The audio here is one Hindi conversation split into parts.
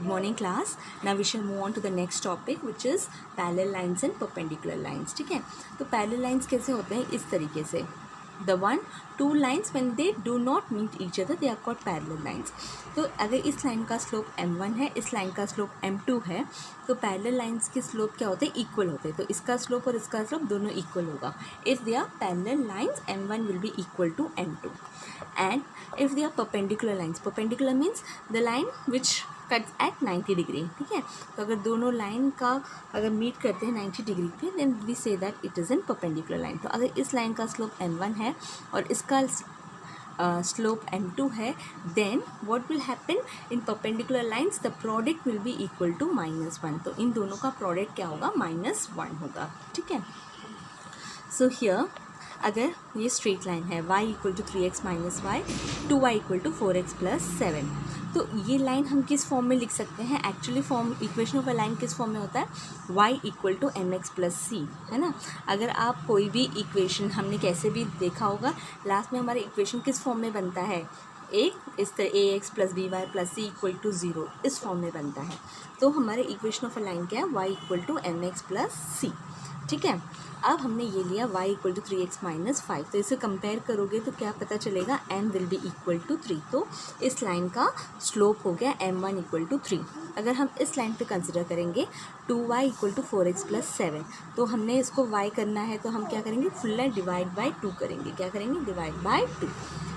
morning class. Now we shall move on to the next topic which is parallel lines and perpendicular lines. ठीक है, तो parallel lines कैसे होते हैं? इस तरीके से, the one two lines when they do not meet each other they are called parallel lines. तो अगर इस लाइन का स्लोप m1 है, इस लाइन का स्लोप m2 है, तो पैरेलल लाइंस के स्लोप क्या होते हैं? इक्वल होते हैं. तो इसका स्लोप और इसका स्लोप दोनों इक्वल होगा. If they are parallel lines m1 will be equal to m2 and if they are perpendicular lines, perpendicular means the line which cuts at 90 degree. ठीक है, तो अगर दोनों लाइन का अगर मीट करते हैं 90 डिग्री पे then we say that it is an perpendicular line. तो अगर इस लाइन का स्लोप m1 है और इसका स्लोप m2 है, then what will happen in perpendicular lines? The product will be equal to -1. तो इन दोनों का प्रोडक्ट क्या होगा? -1 होगा. ठीक है, सो हियर अगर ये स्ट्रेट लाइन है y equal to 3x minus y, 2y equal to 4x plus 7, तो ये लाइन हम किस फॉर्म में लिख सकते हैं? Actually form equation of a line किस फॉर्म में होता है? y equal to mx plus c, है ना. अगर आप कोई भी इक्वेशन, हमने कैसे भी देखा होगा, लास्ट में हमारा इक्वेशन किस फॉर्म में बनता है? एक इस तरह ax plus b y plus c equal to 0, इस फॉर्म में बनता है. तो हमारे इक्वेशन ऑफ अ लाइन क्या है? y equal to mx plus C. ठीक है, अब हमने ये लिया y equal to 3x minus 5, तो इसे कंपेयर करोगे तो क्या पता चलेगा? m will be equal to 3. तो इस लाइन का स्लोप हो गया m1 इक्वल टू 3. अगर हम इस लाइन पे कंसिडर करेंगे 2y equal to 4x plus 7, तो हमने इसको y करना है तो हम क्या करेंगे? फुल लाइन डिवाइड बाई 2 करेंगे. क्या करेंगे? Divide by 2.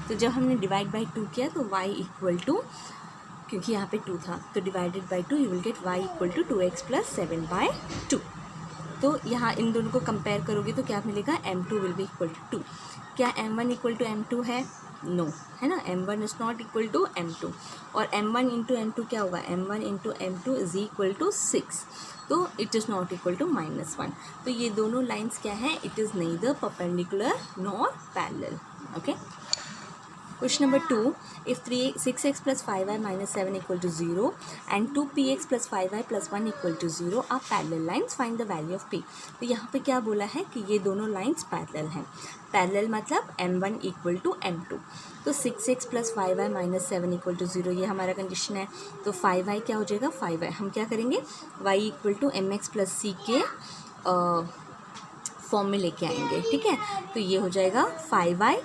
तो जब हमने डिवाइड बाई 2 किया तो y इक्वल टू, क्योंकि यहाँ पे 2 था तो divided by 2 you will get y equal to 2x plus 7 by 2. तो यहाँ इन दोनों को कंपेयर करोगे तो क्या मिलेगा? m2 will be equal to 2. क्या m1 इक्वल टू m2 है? नो, है ना. m1 is not equal to m2. और m1 इंटू m2 क्या होगा? m1 into m2 is equal to 6. तो it is not equal to -1. तो ये दोनों लाइन्स क्या है? It is neither perpendicular nor parallel. Okay. Question number 2, if 6x plus 5y minus 7 equal to 0 and 2px plus 5y plus 1 equal to 0 are parallel lines, find the value of p. तो यहाँ पे क्या बोला है कि ये दोनों लाइंस पैरेलल हैं. पैरेलल मतलब m1 इक्वल टू m2. तो 6x plus 5y minus 7 equal to 0 ये हमारा कंडीशन है. तो 5y क्या हो जाएगा? 5y हम क्या करेंगे? y equal to mx plus C के फॉर्म में लेके आएंगे. ठीक है, तो ये हो जाएगा 5y,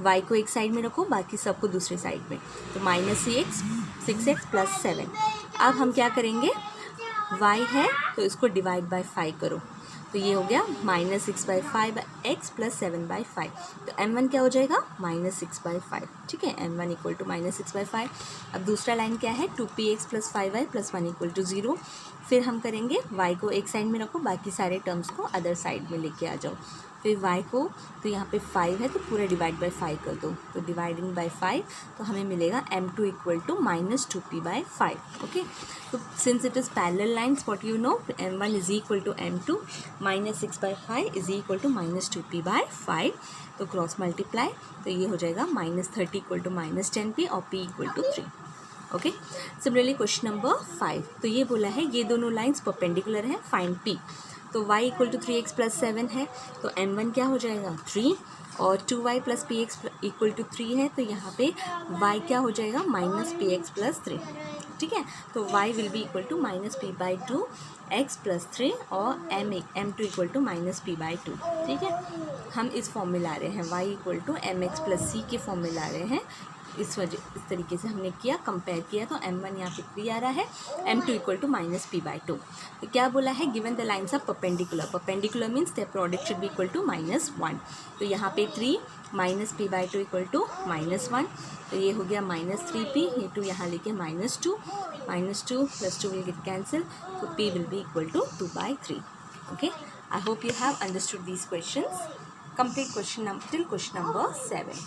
y को एक साइड में रखो, बाकी सबको दूसरी साइड में. तो माइनस 6x प्लस 7. अब हम क्या करेंगे? y है तो इसको डिवाइड बाय 5 करो, तो ये हो गया -6/5 x प्लस 7/5. तो m1 क्या हो जाएगा? -6/5. ठीक है, m1 इक्वल टू -6/5. अब दूसरा लाइन क्या है? 2px plus 5y plus 1 equal to 0. फिर हम करेंगे y को एक साइड में रखो, बाकी सारे टर्म्स को अदर साइड में लेके आ जाओ. फिर y को, तो यहाँ पे 5 है तो पूरा डिवाइड बाय 5 कर दो, तो डिवाइडिंग बाय 5 तो हमें मिलेगा m2 equal to -2p/5. Okay, तो since it is parallel lines what you know, m1 is equal to m2, -6/5 is equal to -2p/5. तो क्रॉस मल्टीप्लाई, तो ये हो जाएगा -30 इक्वल टू -10p और p equal to 3. Okay, similarly question number 5, तो ये बोला है ये दोनों लाइन्स परपेंडिकुलर हैं, फाइंड p. तो y equal to 3x plus 7 है तो m1 क्या हो जाएगा? 3. और 2y plus px equal to 3 है तो यहाँ पे y क्या हो जाएगा? -px plus 3. ठीक है, तो y will be equal to -p/2 x plus 3 और m2 इक्वल टू -p/2. ठीक है, हम इस फॉर्म में ला रहे हैं, y equal to mx plus c के फॉर्म में ला रहे हैं. इस तरीके से हमने किया, कंपेयर किया, तो m1 यहाँ पे 3 आ रहा है, m2 इक्वल टू -p/2. तो क्या बोला है? Given the lines of perpendicular. Perpendicular means the product should be equal to -1. तो यहाँ पे 3 -p/2 इक्वल टू -1, तो ये हो गया -3p. ये 2 यहाँ लेके -2 प्लस 2 विल गेट कैंसिल, तो p will be equal to 2/3. Okay, I hope you have understood these questions. Complete question till question number 7.